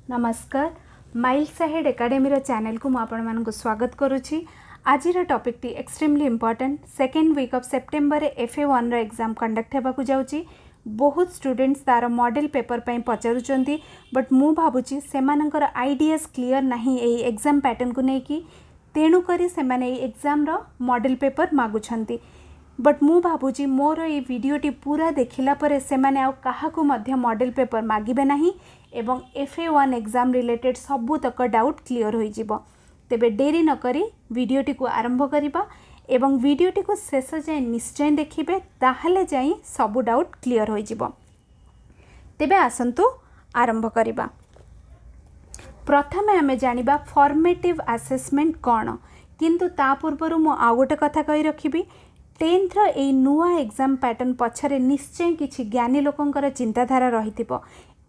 नमस्कार miles ahead academy channel को मुझे स्वागत करुच्ची। आज टॉपिक टी extremely important second week of September FA1 रो एग्जाम कंडक्ट होगा जाऊँगी। बहुत स्टूडेंट्स तार मॉडल पेपर पर पचारुंट बट मु भावुची सेमानंकर आइडियाज क्लियर नहीं यही एग्जाम पैटर्न को लेकिन तेणुक से एग्जाम रो मॉडल पेपर मागुछंती। बट मु भावुची मोर ये वीडियोटी पूरा देखिला परे से माने आउ काहाकू मध्य मॉडल पेपर मागिबे नहीं एवं FA1 एग्जाम रिलेटेड सबू तक डाउट क्लियर हो जिवो। तेबे डेरी न करी वीडियोटी को आरंभ करिबा एवं वीडियोटी को शेष जाए निश्चय देखिबे ताहले जाई सबू डाउट क्लियर हो जिवो। तेबे आसंतु आरंभ करिबा। प्रथमे आमे जानिबा फॉर्मेटिव असेसमेंट कौन, किंतु ता पूर्वरु मु आ गोटे कथा कहि रखिबी। 10th ए नुआ एग्जाम पैटर्न पछरे निश्चय किछि ज्ञानी लोकंकर चिंताधारा रहिथिबो।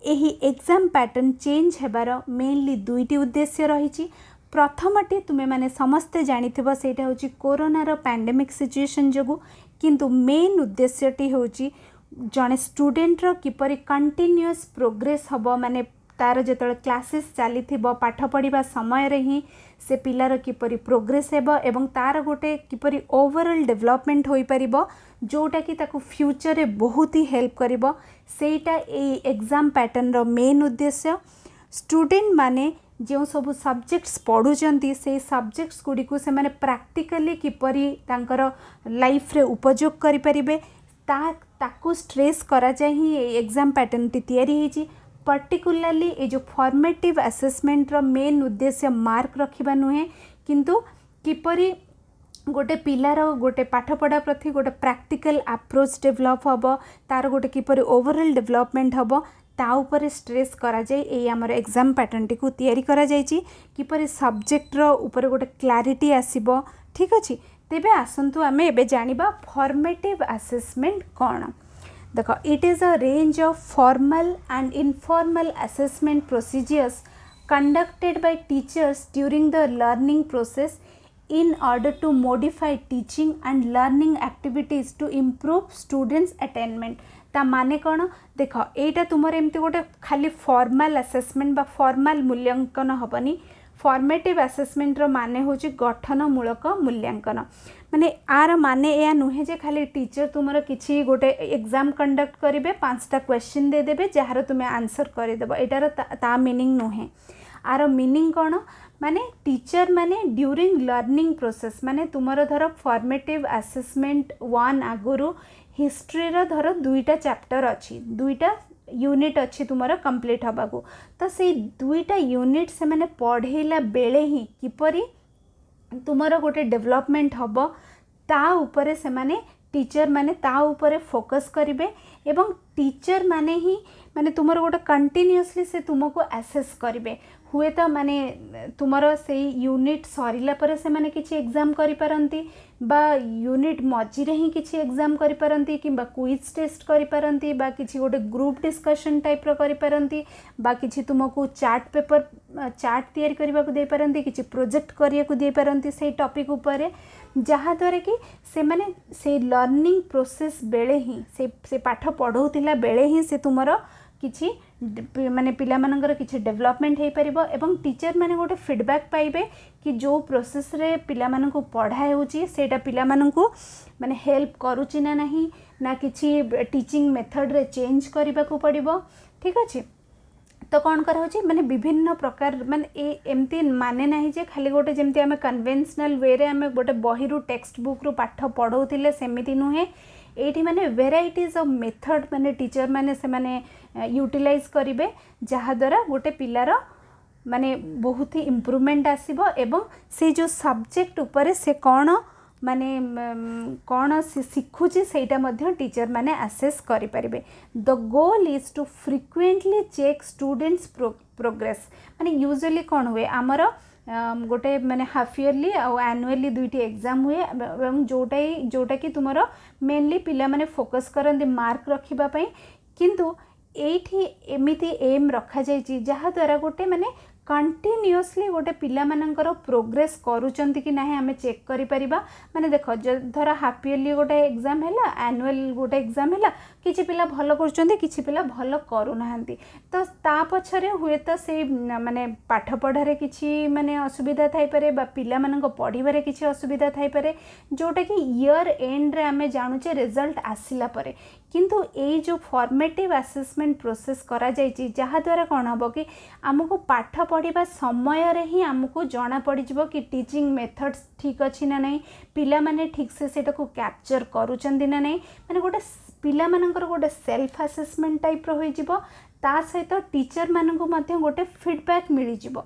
एही एग्जाम पैटर्न चेंज हेबार मेनली दुईटी उद्देश्य रही। प्रथमटी तुमे माने समस्ते जानिथिबो सेटा होची कोरोनार पैंडेमिक सिचुएशन जोगु, किंतु मेन उद्देश्यटी होची जने स्टूडेंटर किपरि कंटिन्यूअस प्रोग्रेस हबो, माने तार जेतले क्लासेस चली पाठ पढ़ा समय रे ही से पिलार किपरि प्रोग्रेस हेबो एवं तार गोटे किपरि ओवरऑल डेवलपमेंट होई परिबो जोटा कि ताकू फ्यूचर रे बहुत ही हेल्प करिबो। सेटा ए एग्जाम पैटर्न रो मेन उद्देश्य। स्टूडेंट माने जो सब सब्जेक्ट्स पढ़ुचंती से सब्जेक्ट्स गुडी को से माने प्रैक्टिकली किपरि तांकर लाइफ रे उपयोग करि परिबे ताकू स्ट्रेस करा जाही एग्जाम पैटर्न टी तयारी हेची। पर्टिकुलरली ये जो फॉर्मेटिव असेसमेंट रो मेन उद्देश्य मार्क रखिबा नुहे, किंतु किपरि गोटे पिलार गोटे पाठ पढ़ा प्रति गोटे प्रैक्टिकल अप्रोच डेवलप हम, तार गोटे किपरि ओवरऑल डेवलपमेंट हम ता उपरे स्ट्रेस करा जाए। ये आमर एग्जाम पैटर्न टी को तैयारी करा जाइछि किपरि सब्जेक्ट रो उपरे गोटे क्लैरिटी आसीबो। ठीक अछि, तेबे आसंतु आमे एबे जानिबा फॉर्मेटिव असेसमेंट कौन। देखो, it is a range of formal and informal assessment procedures conducted by teachers during the learning process in order to modify teaching and learning activities to improve students attainment। ता माने कौन देख, एटा तुमर एमती गोटे खाली फॉर्मल असेसमेंट बा formal मूल्यांकन हबनी। फॉर्मेटिव असेसमेंट रो माने होची गठनमूलक मूल्यांकन। माने आर माने या नुहे जे खाली टीचर तुमर किछि गोटे एग्जाम कंडक्ट करिवे, 5टा क्वेश्चन दे देबे जहार तुमे आंसर कर देबो, एटार ता मीनिंग नुहे। आर मीनिंग कौन माने टीचर माने ड्यूरिंग लर्निंग प्रोसेस, माने तुमर धर फॉर्मेटिव असेसमेंट 1 आगुरु हिस्ट्री रो धर 2टा चैप्टर अच्छी, 2टा यूनिट अच्छी तुमर कंप्लीट हबाकू, तो से 2टा यूनिट से माने पढ़ेला बेले ही किपरि तुमर गोटे डेवलपमेंट हबो ता उपरे से माने टीचर माने ता उपरे फोकस करिवे एवं टीचर माने ही माने तुमर गोटे कंटिन्यूअसली से तुमको एसेस करिवे। हुए तो माने तुमर से यूनिट सरिला परे से माने किछि एग्जाम करि पारंती बा यूनिट मझिरे ही किछि एग्जाम करि पारंती किंबा क्विज टेस्ट करि पारंती बा किछि गोटे ग्रुप डिस्कशन टाइप रो करि पारंती बा किछि तुमको चार्ट पेपर चार्ट तैयारी करबा को दे पारंती, किछि प्रोजेक्ट करिया को दे पारंती से टॉपिक उपरे, जहा द्वारा कि से माने से लर्निंग प्रोसेस बेले ही से पाठ पढ़ौतिला बेले ही से तुमर किछि माने पिला मानकर किछि डेवलपमेंट हो पारिबो एवं टीचर माने गोटे फीडबैक पाइबे कि जो प्रोसेस रे पिला मानकु पढ़ा होउची सेटा पिला मानकु माने हेल्प करूची ना नहीं ना किछि टीचिंग मेथड रे चेंज करबा को पड़िबो। ठीक अछि, तो कौन करा होची माने विभिन्न प्रकार माने एमती माने नहीं जे खाली गोटे जेमती आमे कन्वेंशनल वे रे आमे गोटे बही रु टेक्स्ट बुक रु पाठ पढ़ौतिले सेमिति नुहे। एठी माने वेराइटीज ऑफ मेथड माने टीचर माने से माने यूटिलाइज करिवे जहा द्वारा गोटे पिलार माने बहुत ही इम्प्रूवमेंट आसीबो एवं से जो सब्जेक्ट उपरे से कौन माने कौन से शिखुची सेटा मध्य टीचर माने असेस करि परिबे। The goal is to frequently check students progress. माने यूजुअली कौन हुए आमर गोटे माने हाफ इयरली और एनुअली 2टी एग्जाम हुए एवं जोटा कि तुमर मेनली पिला माने फोकस करंदी मार्क रखिबा पई, किंतु एठी एमिति एम रखा जायछि जहा द्वारा गोटे माने कंटिन्यूअसली गोटे पिला मानकर प्रोग्रेस करूचंती कि नहीं आमे चेक करि परिबा। माने देखो धर हाफ इयरली गोटे एग्जाम है, एनुअल गोटे एग्जाम है, किछि पिला भल करूचंती किछि पिला भल करू नाहंती। तो ता पछरे हुए तो से माने पाठ पढ़ारे किछि माने असुविधा थाई पारे बा पिला मानक पढ़िबारे किछि असुविधा थाई पारे, जोटा कि ईयर एंड रे आमे जानुचे रिजल्ट आसिला परे। किंतु ये जो फॉर्मेटिव असेसमेंट प्रोसेस करा जायछि जहा द्वारा कौन हम कि आमको पाठ पढ़ा समय रे ही आमको जना पड़ कि टीचिंग मेथड्स ठीक अच्छी ना नहीं, पिला माने ठीक से सेटा को कैप्चर करूचंदी ना नहीं, माने गोटे पिला मानकर गोटे सेल्फ असेसमेंट टाइप रो होई जिवो। ता सहित टीचर माननको मध्य गोटे फीडबैक मिली जिवो।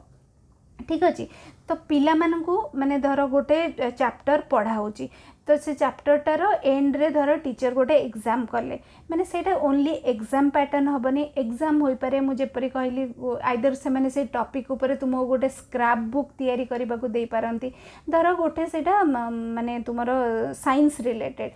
ठीक अच्छे। तो पिला माननको माने धर गोटे चैप्टर पढ़ा होची, तो से चैप्टरटार एंड रे धर टीचर गोटे एग्जाम कले माने सेटा ओनली एग्जाम पैटर्न हबनी। एग्जाम होई पारे मु जेपरि कहली आइदर से माने से टॉपिक ऊपर तुम गोटे स्क्रैप बुक तैयारी करबा को दे पारंती। धर गोटे सेटा माने तुमरो साइंस रिलेटेड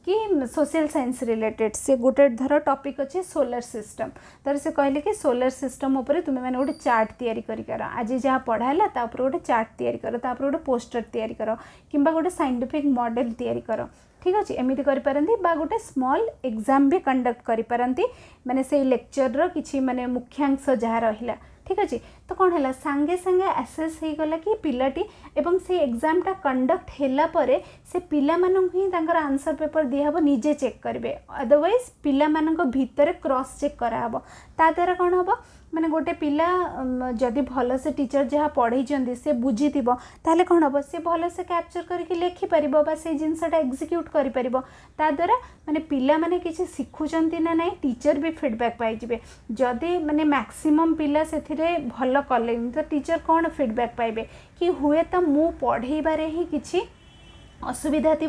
कि सोशल साइंस रिलेटेड से गोटे धर टॉपिक अच्छे सोलर सिस्टम, धर से कहले कि सोलर सिस्टम ऊपर तुम मैंने गोटे चार्ट तैयारी कर आज जहाँ पढ़ाला तापर गोटे चार्ट तैयारी कर, तापर गोटे पोस्टर तैयारी कर, किंबा गोटे साइंटिफिक मॉडल तैयारी कर। ठीक अच्छे। एमती करपारती बा गोटे स्मॉल एग्जाम भी कंडक्ट करपारती माने से लेक्चर रो किछि माने मुख्यांश जहाँ रहिला। ठीक अच्छे। तो कौन है सांगे सांगे आसेस हो गला कि पिलाटी एवं से एग्जामटा कंडक्ट हैला परे से पिला मानक ही तांकर आंसर पेपर दिहब निजे चेक करेंगे, अदरवाइज पिला मानक भितर क्रॉस चेक कराहब। ता द्वारा कौन हम माने गोटे पिला जदि भल से टीचर जहाँ पढ़ई से बुझी ताले कौन हम से भल से कैप्चर करके लिखिपर बा से जिनसटा एक्जिक्यूट कर ता द्वारा माने पिला माने किसी शिखुचंती ना नहीं, टीचर भी फीडबैक पाइबे। जदि माने मैक्सिमम पिला से भल कले तो टीचर कौन फीडबैक पाइबे कि हुए तो मु पढ़ेबारे ही किछि असुविधा थी,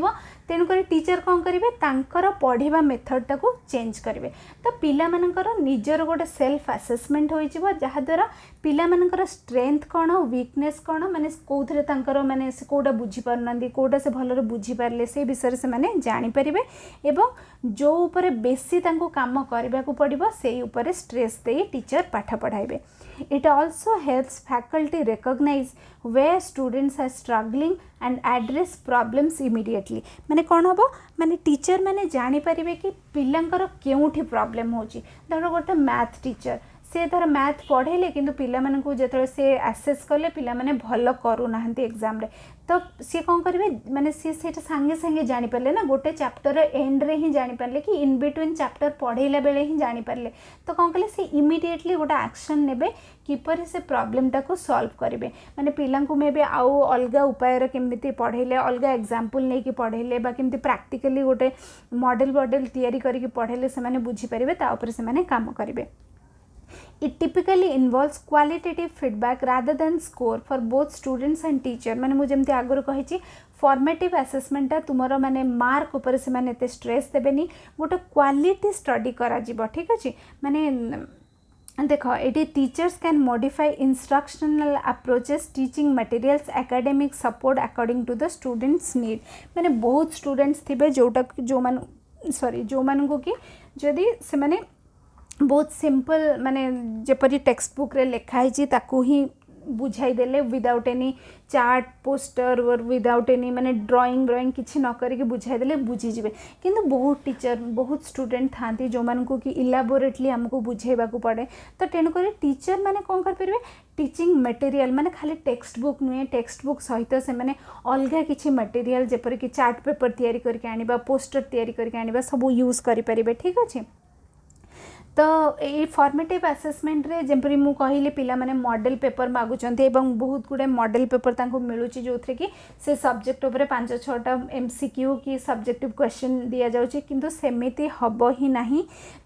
तेणुक टीचर कौन करेंगे तांकर पढ़ा मेथड टाको चेंज करेंगे। तो पिला मानकर निजर गोटे सेल्फ असेसमेंट हो जहाँद्वारा पिला मानकर स्ट्रेंथ कौन वीकनेस कौन माने कौथरे तांकर माने से कोटा बुझी पारनांदी कोटा से भलरे बुझी पारले से विषय से माने जानि परिबे एवं जो ऊपर बेसी तांको काम करबा को पड़िबो से ऊपर स्ट्रेस दे टीचर पाठ पढ़ाइबे। It also helps faculty recognize where students are struggling and address problems immediately। माने कौन हम माने टीचर माने जानी पारिबे कि पिलांकर केउठी प्रॉब्लम होची। धर गोटे मैथ टीचर से धर मैथ पढ़ेले किंतु पिला मानकु जेतले से आसेस कले पिला माने भल करू नाहंती एग्जाम रे, तो सी कौन करेंगे माने सी सेटा सांगे सांगे जानी पारले ना गोटे चैप्टर एंड रे ही जानी पारले कि इन बिटवीन चैप्टर पढ़ेला बेले ही जानी पारले। तो कौन कले से इमीडिएटली गोटे एक्शन नेबे किपर से प्रॉब्लम टाको सॉल्व करेंगे। माने पिलांकु मे बे आउ अलगा उपाय केमती पढ़ेले अलगा एग्जांपल नहीं कि पढ़ेले बा केमती प्रैक्टिकली गोटे मॉडल तैयारी करके पढ़ेले से माने बुझी पारिबे ता ऊपर से माने काम करेंगे। It typically involves qualitative feedback rather than score for both students and teacher। माने मुझे जमती आगुर कही फॉर्मेटिव असेसमेंट तुमर माने मार्क ऊपर से माने एते स्ट्रेस देबेनी, गोटे क्वालिटी स्टडी करा जिवो। ठीक अछि। माने देख ये teachers can modify instructional approaches teaching materials academic support according to the students need. माने बहुत स्टूडेंट्स थिबे जोटा जो मानू कि जदि से माने बहुत सिंपल माने जेपरी टेक्स्ट बुक रे लिखाई ताकू ही बुझाई देले विदाउट एनी चार्ट पोस्टर और विदाउट एनी माने ड्राइंग किसी न करके बुझाई देले बुझीजे। किंतु बहुत टीचर बहुत स्टूडेंट थांती जो मानू कि इलाबोरेटली आमको बुझेबा को पड़े। तो तेणुक टीचर माने कौन करेंगे टीचिंग मटेरियल माने खाली टेक्स्ट बुक नुहे, टेक्स्ट बुक सहित से माने अलग किसी मटेरियल जेपरी कि चार्ट पेपर तैयारी करके आनिबा पोस्टर तैयारी करके आनिबा सब यूज करें। ठीक अच्छे। तो ये फॉर्मेटिव असेसमेंट रे जमपरी मु कहली पिला माने मॉडल पेपर मागुचंती एवं बहुत गुडे मॉडल पेपर तांको मिलुची जो थे कि से सब्जेक्ट ऊपर 5-6टा एमसीक्यू की सब्जेक्टिव क्वेश्चन दिया जाउची, किंतु सेमिति हबो ही नहीं।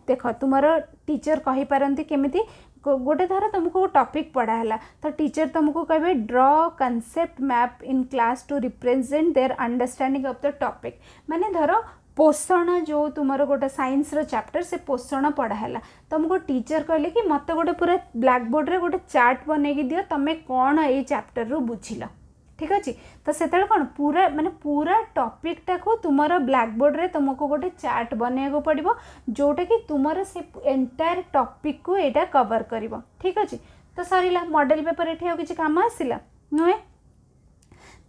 देख तुमरो टीचर कहि पारंती केमिति गोटे धर तुमको टॉपिक पढ़ाला तो टीचर तुमको कहे draw concept map in class to represent their understanding of the topic. माने धर पोषण जो तुमर गोटे साइंस रो चैप्टर से पोषण पढ़ाला तुमको टीचर कहले कि मत गोटे पूरा ब्लैक बोर्ड रे गोटे चार्ट बनेगी दियो तमे कौन ये चैप्टर रू बुझिल। ठीक अच्छे। तो से कौन पूरा माने पूरा टॉपिक टाको तुमर ब्लैक बोर्ड रे तुमको गोटे चार्ट बनेगा पड़ो जोटा कि तुमर से एंटायर टॉपिक को एटा कवर करिवो। ठीक अच्छे। तो सरिला मॉडल पेपर ये किसी काम आसला नुहे।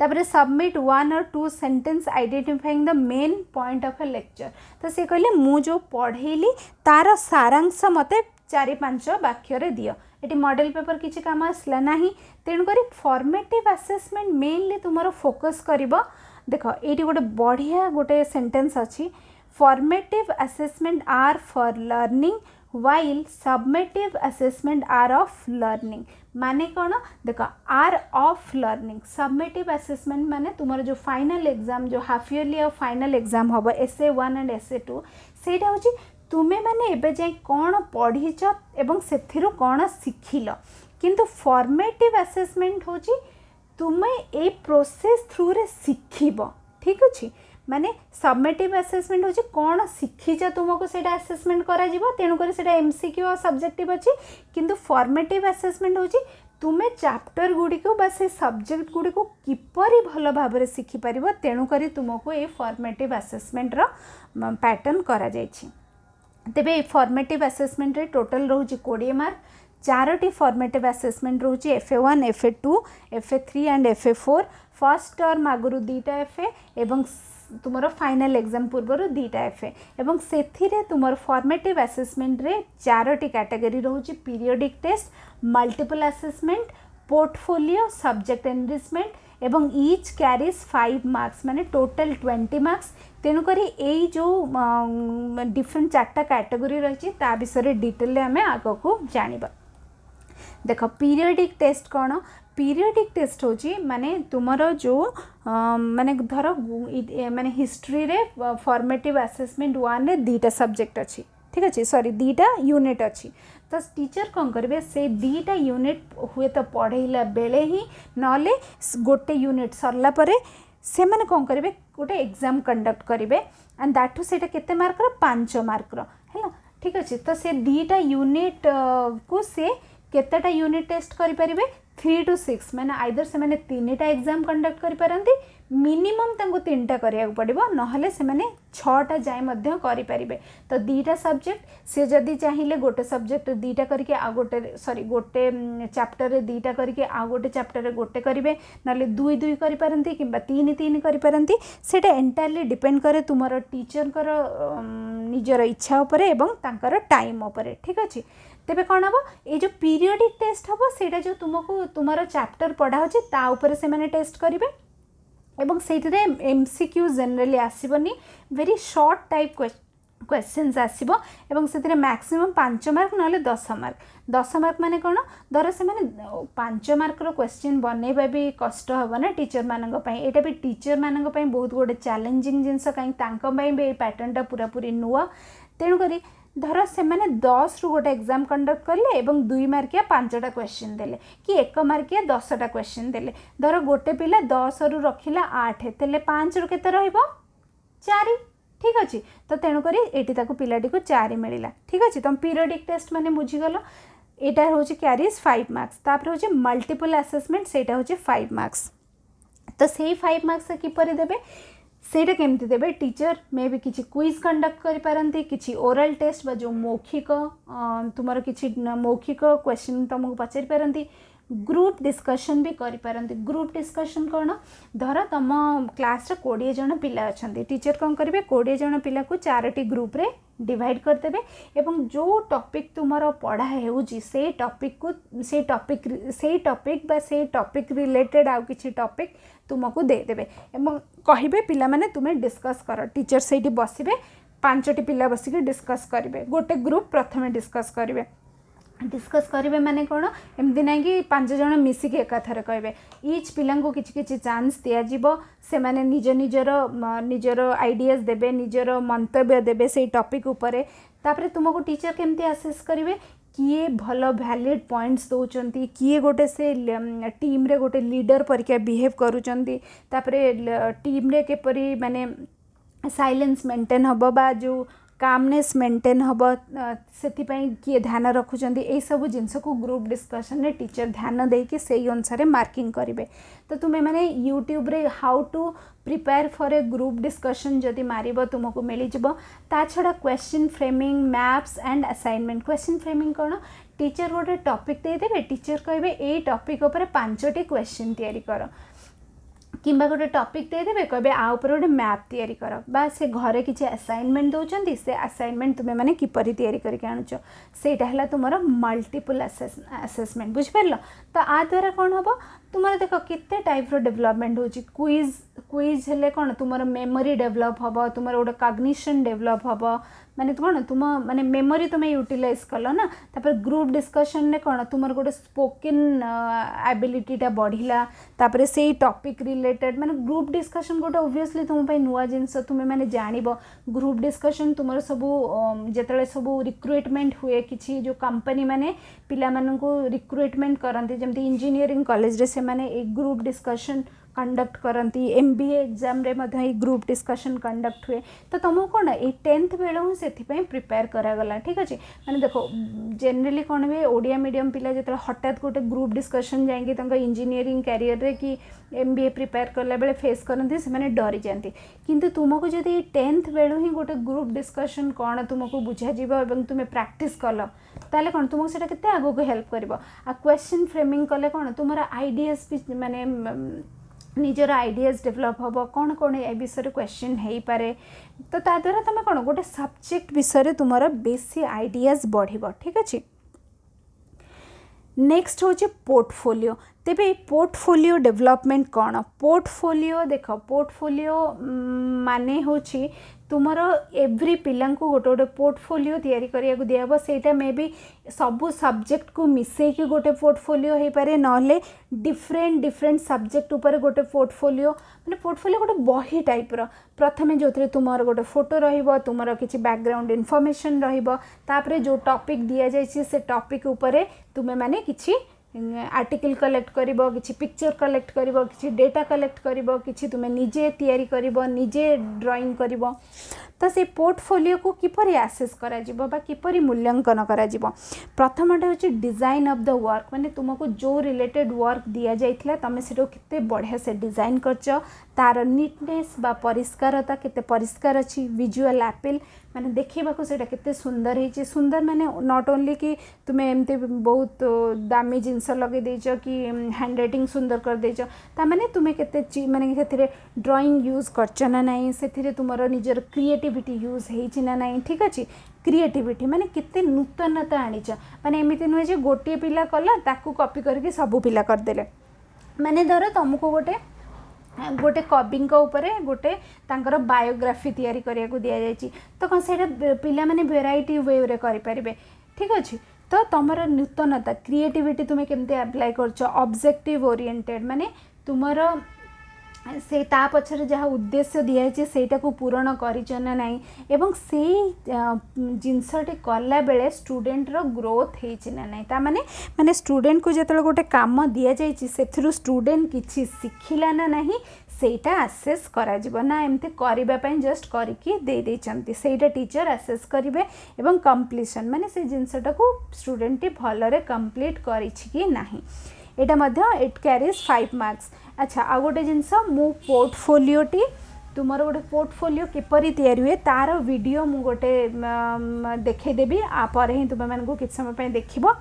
तापर submit 1 or 2 sentence identifying the main point of A lecture. तो सी कहले मु जो पढ़ेली तार सारांश मते 4-5 वाक्य दियो। ये मॉडल पेपर किसी काम आसला ना, तेणुक फॉर्मेटिव असेसमेंट मेनली तुम फोकस कर। देख ये गोटे बढ़िया गोटे सेंटेंस अच्छी, formative assessment are for learning while submitive assessment are of learning। माने कौन देख are of learning, summative assessment माने तुमर जो फाइनल एग्जाम जो हाफ इयरली और फाइनल एग्जाम हम SA1 एंड SA2 सेटा होची तुमे माने एबे जाय कौन पढ़ीच एवं सेथिरु कौन शिखिल। किंतु फॉर्मेटिव असेसमेंट होची तुमे ए प्रोसेस थ्रू रे शिखिबो, ठीक अछि। माने सबमिटिव असेसमेंट होची कौन शिखीच तुमको सेटा असेसमेंट करा जिवो, तेणुक सेटा MCQ और सब्जेक्टिव अच्छी। किंतु फॉर्मेटिव असेसमेंट होची तुमे चैप्टर गुडी को बा से सब्जेक्ट गुडी को किपरि भल भाव रे शिखि परिबो, तेणुक तुमको ए फॉर्मेटिव असेसमेंट रो पैटर्न करा जायछि। तेबे ए फॉर्मेटिव असेसमेंट रे टोटल रहउची 20 मार्क। 4टी फॉर्मेटिव असेसमेंट रहउची FA1, FA2, FA3 and FA4। First term आगुरु 2टा FA एवं तुमर फाइनल एग्जाम पूर्वर 2टा FA एवं सेथिरे तुमर फॉर्मेटिव असेसमेंट रे 4टी कैटेगरी रहउची periodic test, multiple assessment, portfolio, subject enrichment एवं ईच कैरीज 5 मार्क्स माने टोटल 20 मार्क्स। तेणुक यही जो डिफरेंट 4टा कैटेगरी रही ता विषय डिटेल आमे आगो को जानिबा। देख पीरियोडिक टेस्ट कौन, पीरियोडिक टेस्ट होची माने तुमरो जो माने धर माने हिस्ट्री रे फॉर्मेटिव असेसमेंट 1 रे 2टा सब्जेक्ट अच्छी, ठीक अच्छे, सॉरी 2टा यूनिट अच्छी। तो टीचर कौन करेंगे से 2टा यूनिट हुए तो पढ़ेला बेले ही नले गोटे यूनिट सरला परे से माने कौन करेंगे गोटे एग्जाम कंडक्ट करेंगे एंड दैट टू सेटा केते मार्क रो 5 मार्क रो है, ठीक अच्छे। तो से 2टा यूनिट को से केतेटा यूनिट टेस्ट करि परिबे 3 to 6 मैंने आइदर से मैंने 3टा एग्जाम कंडक्ट करि पारंती, मिनिमम तांको 3टा करिया पड़िबो, नहले से मैंने 6टा जाय मध्य करि परिबे। तो 2टा सब्जेक्ट से जदी चाहिए गोटे सब्जेक्ट 2टा करके आ गोटे सॉरी गोटे चैप्टर रे 2टा करके आ गोटे चैप्टर रे गोटे करिवे, नले 2 करि पारंती किबा 3 करि पारंती। सेटा एंटायरली डिपेंड करे तुमरो टीचर कर निजर इच्छा उपरे एवं तांकर टाइम उपरे, ठीक अछि। तेबे कौन हम ये जो पीरियोडिक टेस्ट हम सेटा जो तुमको तुमर चैप्टर पढ़ा होचे ता ऊपर से मैंने टेस्ट करेंगे एवं सेठरे MCQ जनरली आसबनी, वेरी शॉर्ट टाइप क्वेश्चंस आसबो एवं से मैक्सिमम 5 मार्क ना 10 मार्क। 10 मार्क माने कौन धर से मैंने 5 मार्क रो क्वेश्चन बनैबा भी कष्ट हम ना टीचर मानक पई, एटा भी टीचर मानक पई बहुत गोटे चैलेंजिंग जिनस कहीं तांको पई भी पैटर्न टा पूरा पूरी नुआ। तेणु करी धर से मैंने 10 रु गोटे एग्जाम कंडक्ट कले एवं 2 मार्किया 5टा क्वेश्चन देले कि 1 मार्किया 10टा क्वेश्चन देले, धर गोटे पिला 10 रु रखिला 8 तेले 5 रु केते रहइबो 4, ठीक अछि। तो तेणु करी एटी ताको पिलाटी को 4 मिलिला, ठीक अछि। तुम पीरियोडिक टेस्ट माने बुझी गलो, एटा होची कैरीज 5 मार्क्स। तापर होची मल्टीपल असेसमेंट, सेटा होची 5 मार्क्स। तो सेही 5 मार्क्स किपरि देबे सेटा केमती देबे, टीचर मे भी किसी क्विज कंडक्ट करि पारंती, किसी ओरल टेस्ट बा जो मौखिक तुमर किसी मौखिक क्वेश्चन तुमको पचारि पारंती, ग्रुप डिस्कशन भी करि पारंती। ग्रुप डिस्कशन कौन धर तुम क्लास रे 20 जन पिला अछंती, टीचर कौन करेंगे 20 जन पिला को 4टी ग्रुप रे डिवाइड करदेवे एवं जो टॉपिक तुमर पढ़ा होउची से टॉपिक को से टॉपिक बा से टॉपिक रिलेटेड आउ किछि टॉपिक तुमको देदेवे एवं कहिबे पिला माने तुमे डिस्कस कर। टीचर सेठी बसिबे 5टी पिला बसिके डिस्कस करिवे, गोटे ग्रुप प्रथमे डिस्कस करिवे माने कौन एमती ना कि 5 जन मिसिक एकाथरे कहे ईच पिला को किछि किछि चांस दिया जिवो, से माने निजर आइडियाज देबे, निजर मंतव्य देबे से टॉपिक उपरे। तापरे तुमको टीचर केमती असेस करिवे किए भल वैलिड पॉइंट्स दौरान, किए गोटे से टीम रे गोटे लीडर परिका बिहेव करुचंती, तापरे टीम रे केपरी माने साइलेंस मेंटेन हबो बा जो कामनेस मेंटेन हम से किए ध्यान रखुंट यही सब जिनस को ग्रुप डिस्कशन रे टीचर ध्यान देके से अनुसार मार्किंग करेंगे। तो तुम्हें मैंने यूट्यूब रे how to prepare for a group discussion जदि मारिब तुमको मिल जा। ता छड़ा question framing, maps and assignment. Question framing कौन टीचर गोटे टॉपिक देदेवे टीचर कहे ए टॉपिक उपर 5टी क्वेश्चन तैयारी कर किंबा गोटे टॉपिक देदेवे कहे आ उपर गोटे मैप तैयारी कर बा से घरे किसी असाइनमेंट दौरान से असाइनमेंट तुम्हें मैंने किपरि तैयारी करके आणुच सेटा है तुमर मल्टीपल असेसमेंट बुझिपार। तो आ द्वारा कौन हम तुम देख केते टाइप डेवलपमेंट हो क्विज क्विज हेले कौन तुम मेमोरी डेवलप हम तुम गोटे कॉग्निशन डेवलप हम माने कौन तुम माने मेमोरी तुम यूटिलाइज कल ना तापर ग्रुप डिस्कशन ने कौन तुम गोटे स्पोकन एबिलिटीटा बढ़ला तापर से टॉपिक रिलेटेड माने ग्रुप डिस्कशन गोटे ओब्वियसली तुम नुआ जिनस तुम्हें माने जानिब ग्रुप डिस्कशन तुम सबू जिते सबू रिक्रुटमेंट हुए किसी जो कंपनी माने पिला मानू रिक्रुटमेंट करती जमी इंजीनियरिंग कॉलेज रे से माने एक ग्रुप डिस्कशन कंडक्ट करती MBA एग्जाम रे मध्य ग्रुप डिस्कशन कंडक्ट हुए। तो तुमको कौन ये 10th बेलू से प्रिपेयर करागला ठीक अच्छे मैंने देखो जनरली कौन हुए ओडिया मीडियम पिला जो हठात गोटे ग्रुप डिस्कशन जाकि इंजीनियरिंग कैरियर रे कि MBA प्रिपेयर कला बेले फेस करते से डरी जाती किंतु तुमको जब 10th बेलू ही गोटे ग्रुप डिस्कशन कौन तुमको बुझा तुम्हें प्रैक्टिस कल ताले कौन तुमको से केते आगो को हेल्प कर क्वेश्चन फ्रेमिंग कले कौन तुम आइडियाज भी माने निजर आइडियाज डेवलप हम कौन कौन ए विषय क्वेश्चन हो पारे। तो ता द्वारा तुम कौन गोटे सब्जेक्ट विषय तुम बेसी आइडियाज बढ़ ठीक अच्छे। नेक्स्ट हूँ पोर्टफोलियो तेबे पोर्टफोलियो डेवलपमेंट कौन पोर्टफोलियो देख पोर्टफोलियो माने हूँ तुमर एव्री पिला गोटे गोटे पोर्टफोलियो तैयारी करिया दिहब सेटा मे बी सबू सब्जेक्ट को मिसेकी गोटे पोर्टफोलियो हो पारे नले डिफरेंट डिफरेंट सब्जेक्ट उपर गोटे पोर्टफोलियो माने पोर्टफोलियो गोटे बही टाइप्र प्रथमे जो तुमर गोटे फोटो रहिबो तुमर किछि बैकग्राउंड इनफॉरमेशन रहिबो तापरे जो टॉपिक दिया जाइछि से टॉपिक उपरे तुमे माने किछि आर्टिकल कलेक्ट करिबो किछि पिक्चर कलेक्ट करिबो किछि डेटा कलेक्ट करिबो किछि तुमे निजे तैयारी करिबो निजे ड्राइंग करिबो। तो से पोर्टफोलियो को किपरि आसेस करा जिवो बा किपरि मूल्यांकन करा जिवो प्रथमटा होछि डिजाइन ऑफ द वर्क माने तुमको जो रिलेटेड वर्क दिया जाइथिला तमे सेटो केते बढ़िया से डिजाइन करछ तार नीटनेस बा परिष्कारता केते परिष्कार अछि विजुअल अपील माने देखिबा को सेटा केते सुंदर हिची सुंदर माने नॉट ओनली कि तुमे एमते बहुत दामी जिंस लगे देछ कि हैंडराइटिंग सुंदर कर देछ ता माने तुमे केते माने सेथिरे ड्राइंग यूज करछ ना नाही सेथिरे तुमरो निजर क्रिएटिविटी यूज हेछि ना नाही ठीक अछि क्रिएटिविटी माने केते नूतनता आनिछ माने एमिति नुहे जे गोटे पिला कला ताकू कॉपी करके सब पिला कर देले माने धर तुमको गोटे गोटे कवि उपरे गोटे तांकर बायोग्राफी तैयारी करिया को दिया जायछि तो कौन से पिला माने वेराइटी वे रे करि परिबे ठीक अछि। तो तुमर नूतनता क्रिएटिविटी तुमे केमते अप्लाई करछ ऑब्जेक्टिव ओरिएंटेड माने तुमर से ता पछरे जहाँ उद्देश्य दिखाई सेटा को पूरण करना ना एवं से जिनसटी कला बेले स्टूडेंट रो ग्रोथ होना ना ता माने स्टूडेंट को जो गोटे काम दि जाइए स्टूडेंट किसी शिखिला ना नहीं सेटा आसेस करा जिवो ना एमती करने जस्ट करके दे देइचंती सेटा टीचर आसेस करेंगे एवं कंप्लीशन माने से जिनसटा को स्टूडेंट भलरे कंप्लीट करिछि कि नाही एटा मध्य इट कैरीज 5 मार्क्स। अच्छा आ गोटे जिनस मु पोर्टफोलियोटी तुमर गोटे पोर्टफोलियो किपरि तैयारी हुए तार वीडियो मु गोटे देखदेवी आपर ही तुम मानक किछ समय पे देखिबो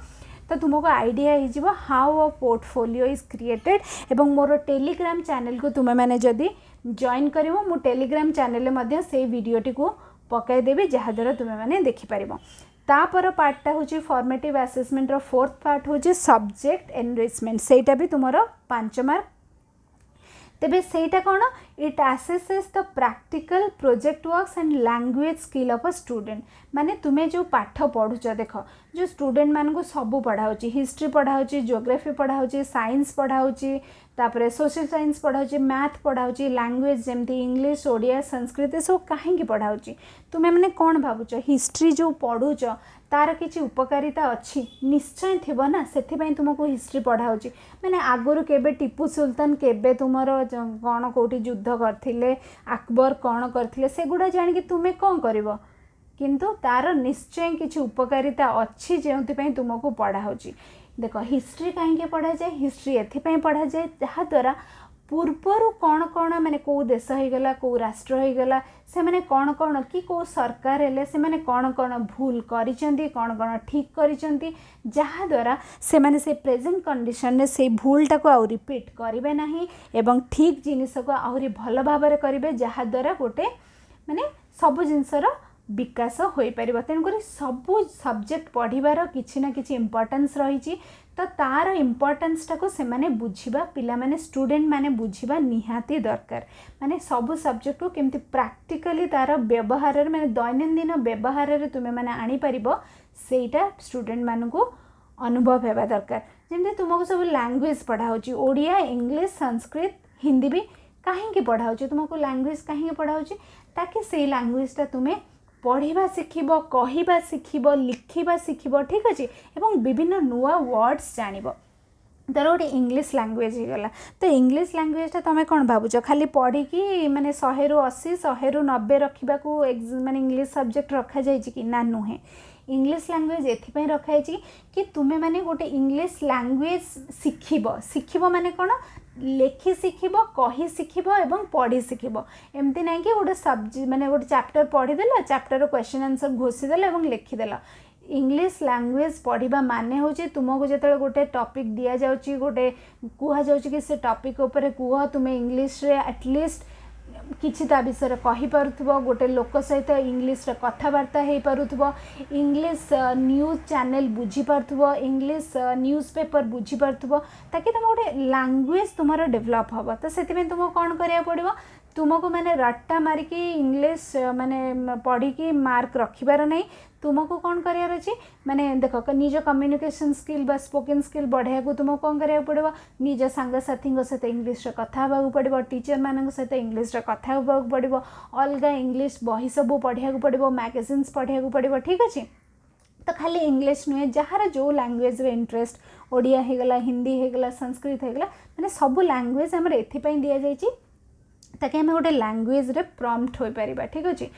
तो तुमको आइडिया हो how a portfolio is created एवं मोर टेलीग्राम चैनल को तुम मैंने जदि जॉइन करिवो मु टेलीग्राम चैनल में से वीडियोटी को पकईदेवी जहाँद्वारा तुम मैंने देखिपर तापर पार्टा हूँ फॉर्मेटिव असेसमेंट रो 4th पार्ट हूँ सब्जेक्ट एनरिचमेंट सेटा भी तुम 5 मार्क तेबे सेटा कौन it assesses the practical project works and language skill of a student माने तुम्हें जो पाठ पढ़ुच देख जो स्टूडेंट मान को सब पढ़ाऊँ हिस्ट्री पढ़ाऊँ ज्योग्राफी पढ़ाऊँ साइंस पढ़ाऊँ तापर सोशल साइंस पढ़ाऊँ मैथ पढ़ाऊँ लैंग्वेज जमती इंग्लिश ओडिया संस्कृत सब कहीं पढ़ाऊँ तुम्हें मैंने कौन भावुच हिस्ट्री जो पढ़ुच तार किसी उपकारिता अच्छी निश्चय थी ना से तुमको हिस्ट्री पढ़ाऊँ मैंने आगुरी केबे टीपू सुल्तान केबे तुमर कौन कौटी युद्ध करथिले अकबर कौन करथिले सेगुड़ा जानिकी तुम्हें कौन कर किंतु तार निश्चय किसी उपकारिता अच्छी जो तुमको पढ़ाऊँ देख हिस्ट्री कहीं पढ़ा जाए हिस्ट्री एथपाई पढ़ा जाए जहाँद्वारा पूर्वर कौन कौन माने कौ देश होगला कौ राष्ट्र होगला से माने कौन कौन कि कौ सरकार हेले से माने कौन कौन भूल करिसेंती कौन कौन ठीक करिसेंती जहाँद्वारा से माने से प्रेजेंट कंडीशन से भूलटा को आउ रिपीट करेंगे नहीं एवं ठीक जिनिस को आहरी भल भाव करेंगे जहाँद्वारा गोटे माने सबु जिनसर विकास हो पार तेणुक सबू सब्जेक्ट पढ़ार किसी ना कि इम्पोर्टेंस रही तो तार इम्पोर्टेंस टाको से माने बुझिबा पिला माने स्टूडेंट माने बुझिबा निहाती दरकार माने सबू सब्जेक्ट को केमती प्रैक्टिकली तार व्यवहार माने दैनंदिन व्यवहार तुम्हें माने आनी परिबो सेटा स्टूडेंट मानकु अनुभव हेबा दरकार जेमती तुमको सब लैंग्वेज पढ़ाउची ओडिया इंग्लिश संस्कृत हिंदी भी कहीं पढ़ाउची तुमको लैंग्वेज कहीं पढ़ाउची ताकि से लैंग्वेजटा तुम्हें पढ़ा शिखब कहवा शिखब लिखा शिखब ठीक अच्छे और विभिन्न नुआ वर्ड्स जान धर गोटे इंग्लिश लैंग्वेज होगला तो इंग्लिश लैंग्वेजटा तुम कौन भावुच खाली पढ़ी माने 100 ରୁ 80 100 ରୁ 90 रखा माने इंग्लिश सब्जेक्ट रखा जाए कि ना नुहे इंग्लिश लैंग्वेज एथि रखाई कि तुम्हें माने गोटे इंग्लिश लैंग्वेज शिखब माने कौन लेखि शिखब कही शिखब एवं पढ़ी शिखब एमती ना कि गोटे सब्जेक्ट माने गोटे चैप्टर पढ़ीदेला चैप्टर क्वेश्चन आंसर घोषीदेला और लिखिदेला इंग्लिश लैंग्वेज पढ़ा माने हूँ तुमको जो गोटे टॉपिक दि जाऊँगी गोटे कहुँ कि से टॉपिक उपर कह तुम्हें इंग्लिश रे एटलिस्ट किछि ता विषय कही पारुथबो गोटे लोक सहित इंग्लिश रे कथबार्ता हो पारुथबो इंग्लिश न्यूज चैनल बुझी पारुथबो इंग्लिश न्यूज पेपर बुझी पारुथबो ताकि तुम गोटे लैंग्वेज तुमर डेवलप हम तो से तुमको कौन करिया पड़िबो तुमको माने रट्टा मारिकी इंग्लिश माने पढ़ी की मार्क रखिबार नहीं तुमको कौन करार अच्छे माने देख निज कम्युनिकेशन स्किल बा स्पोकन स्किल बढ़ाया को तुमको कौन कराया पड़ो निज सांगसाथी सहित इंग्लिश कथा होगा पड़ो टीचर मान सहित इंग्लिश कथा होगा पड़ो अलग इंग्लिश बही सब पढ़ा पड़ो मैगजीन्स पढ़ा पड़ो ठीक अच्छे तो खाली इंग्लिश नुहे जार जो लैंग्वेज रे इंटरेस्ट ओडिया होगला हिंदी होगला संस्कृत होगला माने सब लैंग्वेज आमर एथि दि जाइए ताकि आम गोटे लैंग्वेज रे प्रॉम्प्ट हो पारिबा ठीक अच्छे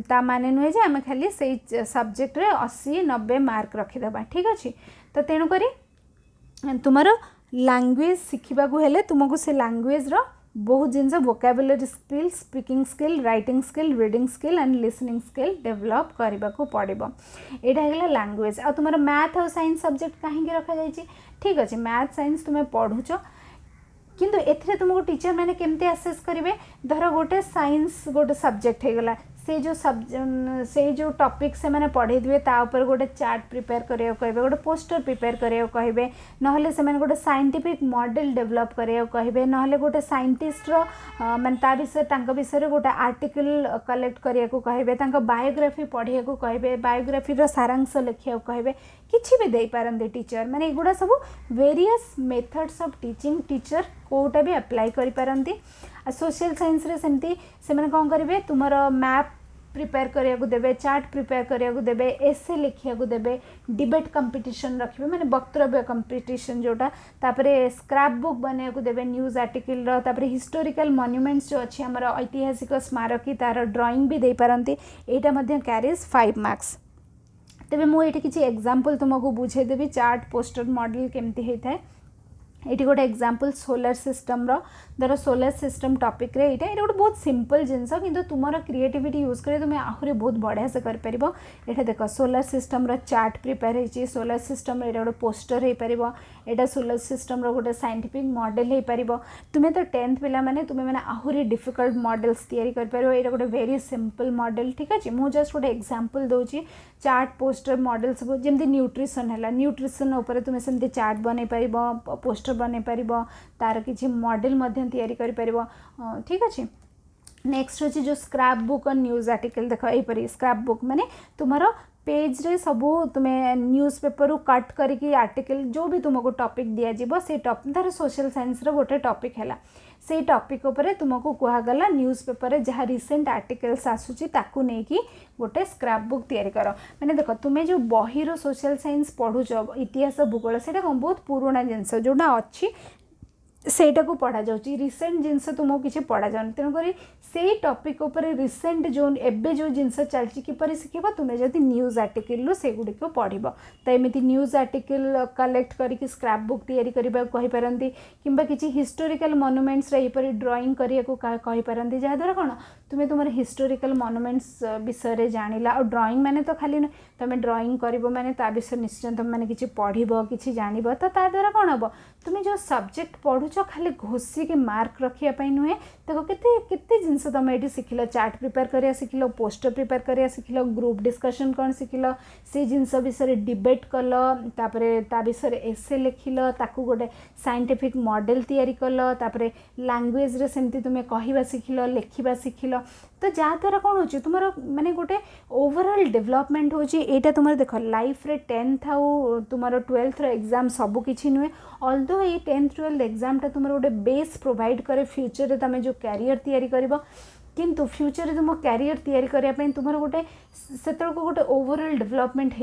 ता माने नुहे जे आम खाली से सब्जेक्ट रे 80-90 मार्क रखीदेबा ठीक अच्छे तो तेणुक तुमर लैंग्वेज शिखा हेले तुमको से लैंग्वेज रो बहुत जिनस vocabulary skill speaking skill writing skill reading skill and listening skill develop करने को पड़ो यहाँ लैंग्वेज आ तुम मैथ और साइंस सब्जेक्ट कहीं रखा जाए ठीक अच्छे मैथ साइंस तुम्हें पढ़ुच किंतु एथिरे तुमको टीचर मैंने केमती आसेस करेंगे धर गोटे साइंस गोटे सब्जेक्ट होगला से जो टॉपिक से मैंने पढ़े थे तापर गोटे चार्ट प्रिपेयर करिया कहे गोटे पोस्टर प्रिपेयर करिया कहे नहले से मैंने गोटे साइंटिफिक मॉडल डेवलप करिया कहे नहले गोटे साइंटिस्ट माने ता विषय गोटे आर्टिकल कलेक्ट करिया कहे बायोग्राफी पढ़िया कहे बायोग्राफी रो सारांश लिखिया कहे किछि भी दे पारंते टीचर माने एगुड़ा सब various methods of teaching teacher कोटा भी अप्लाई करि पारंती सोशल साइंस रे सेमती से माने कौन करेंगे तुम मैप प्रिपेयर करिया को देबे चार्ट प्रिपेयर करिया को देबे एसे लिखिया को देबे डिबेट कंपटीशन रखिबे माने वक्तव्य कंपटीशन जोटा तापरे स्क्रैप बुक बने को देबे न्यूज आर्टिकल रो तापरे हिस्टोरिकल मॉन्यूमेंट्स जो अछि हमर ऐतिहासिक स्मारकी तार ड्राइंग भी दे पारंती एटा मध्ये कैरीज 5 मार्क्स तेबे मु एठी किछि एग्जांपल तुमको बुझे देबी चार्ट पोस्टर मॉडल केमती हेथाय ये गोटे एग्जांपल सोलर सिस्टम धर सोलर सिस्टम टॉपिक रे ये गोटे बहुत सिंपल जिनस कि तुम क्रिएटिविटी यूज कर तुम आहरी बहुत बढ़िया से कर पारिबो एटा देख सोलर सिस्टम रो चार्ट प्रिपेयर होइछि सोलर सिस्टम रे गोटे पोस्टर हो पारिबो एटा सोलर सिस्टम रो गोटे साइंटिफिक मॉडल हो पारिबो तुम्हें तो 10th पिला माने तुम्हें माने आहरी डिफिकल्ट मॉडल्स तैयारी कर पारिबो एटा गोटे वेरी सिंपल मॉडल ठीक अछि मु जस्ट गोटे एग्जांपल दोछि चार्ट पोस्टर मॉडल सब जेमती न्यूट्रिशन है न्यूट्रिशन ऊपर तुम्हें सेमती चार्ट बनै पारिबो पोस्टर बनै पारिबो तार किछि मॉडल मध्यम तैयारी करि पारिबो ठीक अछि नेक्स्ट अछि जो स्क्रैप बुक और न्यूज आर्टिकल देखो एपरी स्क्रैप बुक माने तुमरो पेज रे सबू तुम्हें न्यूज पेपर कट करके आर्टिकल जो भी तुमको टॉपिक दिया जीवो से टॉपिक धर सोशल साइंस रो गोटे टॉपिक हैला से टॉपिक ऊपर तुमको कहगला न्यूज पेपर रे जहाँ रिसेंट आर्टिकल्स आसुची ताकू नहीं कि गोटे स्क्रैप बुक तैयारी कर मैंने देख तुम्हें जो बही रो सोशल साइंस पढ़ुच इतिहास भूगोल से बहुत पुराना जिनस जोटा अच्छी ସେଇଟା को पढ़ा जाउची रिसेंट जिनस तुमको किसी पढ़ा जाउन तेणुक से टॉपिक उपर रिसेंट जो एबे जो जिनस चलची किपर शिखब तुम्हें जब न्यूज आर्टिकल से गुड़िक पढ़ तो एमती न्यूज आर्टिकल कलेक्ट करके स्क्रैप बुक तैयारी करने कहींपारती कि किसी हिस्टोरिकल मनुमेंट्स यहीपर ड्रॉइंग करने को कहींपारती जहाँद्वारा कौन तुम्हें तुम हिस्टोरिकल मनुमेंट्स विषय जानिला और ड्रॉइंग मैंने तो खाली ना तुम ड्रॉइंग कर मैंने ता विषय निश्चय तुम मैंने किसी पढ़ कि जान तो ता द्वारा कौन हम तुम्हें जो सब्जेक्ट पढ़ुच खाली घोषिक मार्क रखापी नुहे देखो केते जिनस तुम ये शिखल चार्ट प्रिपेयर करा शिखल पोस्टर प्रिपेयर करा शिखल ग्रुप डिस्कशन कौन शिखल से जिनस विषय डिबेट कल तापर ता विषय एसे लिखिल ताकू गोटे साइंटिफिक मॉडल तैयारी कल तापर लैंग्वेज रे सेमती तुम्हें कहवा शिखल लिखा शिखल तो जहाँद्वारा कौन हो तुम माने गोटे ओवरऑल डेवलपमेंट होटा तुम देख लाइफ रे 10th आउ तुम 12th एग्जाम सबकि नुहे ऑल्दो ये 10th 12th एग्जामटा तुम गोटे बेस प्रोवाइड करे फ्यूचर रे तुम जो कैरियर तैयारी कर किंतु फ्यूचर रे तुम कैरियर तैयारी करने तुम गोटे से गोटे ओवरऑल डेवलपमेंट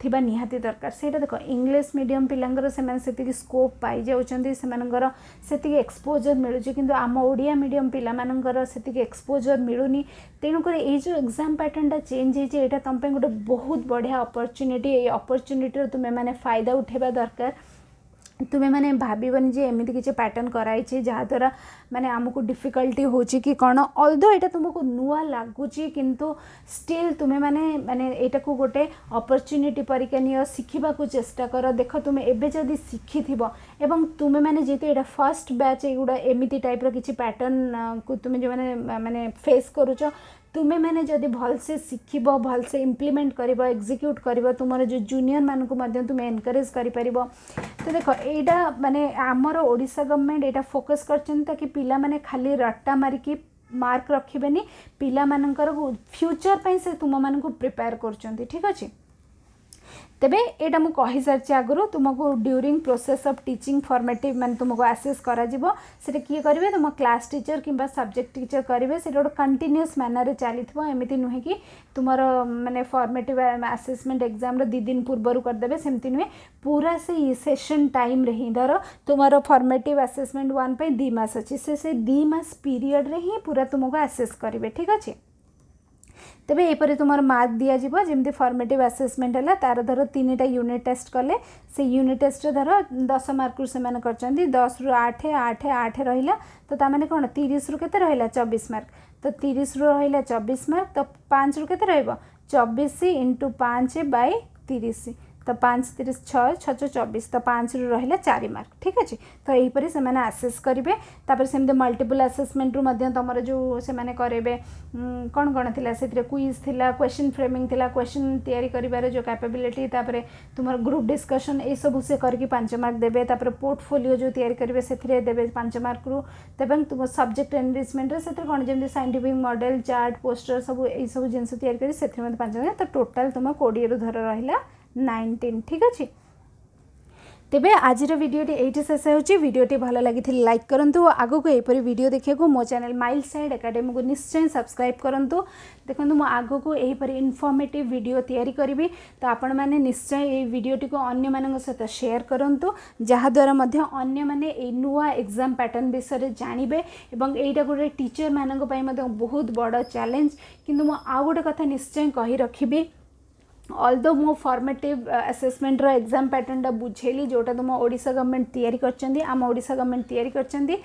थिबा निहाती दरकार से देख इंग्लिश मीडियम पिलांगर से स्कोप पाई जाउछंती से एक्सपोजर मिलूँ किंतु आम ओडिया मीडियम पिलामानंकर से एक्सपोजर मिलूनी तेणुक ये जो एग्जाम पैटर्नटा चेंज होती है तुम गोटे बहुत बढ़िया अपॉर्चुनिटी ये अपॉर्चुनिटी तुम्हें मैंने फायदा उठेबा दरकार तुम्हें मैंने भावन जे एमती किसी पैटर्न कराई जहाँद्वारा माने आमको डिफिकल्टी होची कि कौन ऑल्दो ये तुमको नुआ लगुच किंतु स्टिल तुम्हें माने माने एटा को गोटे अपॉर्चुनिटी परिका नियो शिखिबा को चेष्टा कर देख तुम्हें एबे जदी शिखि थिबो एवं तुम्हें माने जेते एटा फर्स्ट बैच एगुडा एमिति टाइप रो किसी पैटर्न को तुम्हें जो माने फेस करूछ तुम्हें मैंने जदि भलसे शिखब भलसे इम्प्लीमेंट कर एग्जीक्यूट कर तुम जो जूनियर मानक तुम्हें एनकरेज कर तो देख यहाँ माने आमर ओडिशा गवर्नमेंट यहाँ फोकस कर पिला माने खाली रट्टा मारिकी मार्क रखिबेनी पिला मानकर फ्यूचर पे से तुम मानक प्रिपेयर कर ठीक अच्छे तेबे एटा मु कहि सारछि आगरो तुमको during process of teaching formative माने तुमको असेस करा जिवो सेटा किए करिवे तुम क्लास टीचर किंबा सब्जेक्ट टीचर करिवे सेटा कंटिन्यूअस मैनर रे चलीथबो एमिति नुहे कि तुमर माने फॉर्मेटिव असेसमेंट एग्जाम रो 2 दिन पूर्व कर देबे सेमति नुहे पूरा से सेशन टाइम रे ही धर तुमर फॉर्मेटिव असेसमेंट 1 पे 2 मास अछि से 2 मास पीरियड रे ही पूरा तुमको असेस करिवे ठीक अछि तेबे एपरी तुम मार्क दि जाव जमी फॉर्मेटिव असेसमेंट है तार धर 3टा यूनिट टेस्ट कले से यूनिट टेस्ट धर 10 मार्क से 10 रु 8 8 8 रहा तो ताने कौन 30 रु केते रहिला 24 मार्क तो 30 रु रहिला 24 मार्क तो 5 रु केते रहइबो 24 × 5 बाय 30 तो 5 30 6 6 24 तो 5 रु रहिला 4 मार्क ठीक अच्छे तो यहीपरि से मैंने आसेस करेंगे तापर सेमते मल्टीपल असेसमेंट रु मध्य तुम जो से मैंने करेंगे कौन कौन थिला से क्विज थिला क्वेश्चन फ्रेमिंग थिला क्वेश्चन तैयारी करिबार जो कैपेबिलिटी तापर तुम ग्रुप डिस्कशन ये सब से करके 5 मार्क देबे तापर पोर्टफोलियो जो तैयारी करेंगे से देबे 5 मार्क रु तेबं तुम सब्जेक्ट एनरिचमेंट से कौन जमी साइंटिफिक मॉडल चार्ट पोस्टर सब ये सब जिनस तैयारी करी से 5 मार्क तो टोटाल तुम 20 रु धर रहिला 19 ठीक अच्छे तेबे आज वीडियोटी ये शेष होची वीडियोटी भल लगी लाइक करूँ आगो को यहपरी वीडियो देखा मो चैनल माइल साइड एकेडमी को निश्चय सब्सक्राइब करूँ देखो मो आगो को यहपरी इनफॉर्मेटिव वीडियो तैयारी करी तो आपण मैंने निश्चय ये वीडियोटी को अन्य मान सहित शेयर करूँ जहाँद्वारा अन्य मैंने नुआ एग्जाम पैटर्न विषय जानवे और यहाँ गोटे टीचर मानक बहुत बड़ चैलेंज किंतु मो आउ गोटे कथा निश्चय कही रखी ऑल्दो मो फॉर्मेटिव असेसमेंट रो एग्जाम पैटर्न टा बुझेली जोटा तुम ओडिशा गवर्नमेंट तैयारी करचंदी आम ओडिशा गवर्नमेंट तैयारी करचंदी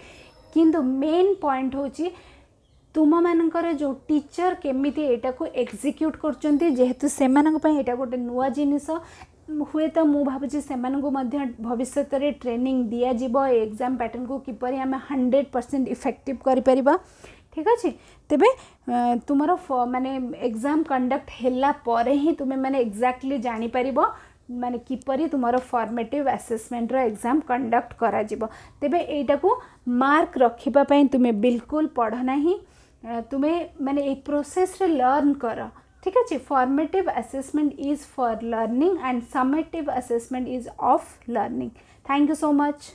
किंतु मेन पॉइंट होची तुम मानकर जो टीचर केमिति एटा को एग्जीक्यूट करचंदी जेहेतु सेमानक पय एटा गोटे नुआ जिनिस हुए तो मु भाबुची सेमानकु मध्य भविष्य रे ट्रेनिंग दिया जिवो एग्जाम पैटर्न को किपरि हमें 100% इफेक्टिव करि परिबा ठीक अच्छे तेबे तुमर माने एग्जाम कंडक्ट हैला परे ही तुम्हें माने एक्जाक्टली जानी परिबो माने किपरि तुमर फॉर्मेटिव असेसमेंट रो एग्जाम कंडक्ट करा जिवो तेबे एटा को मार्क रखिबा पई तुम्हें बिल्कुल पढ़ नाही तुम्हें माने एक प्रोसेस रे लर्न कर ठीक अच्छे formative assessment is for learning and summative assessment is of learning thank you so much.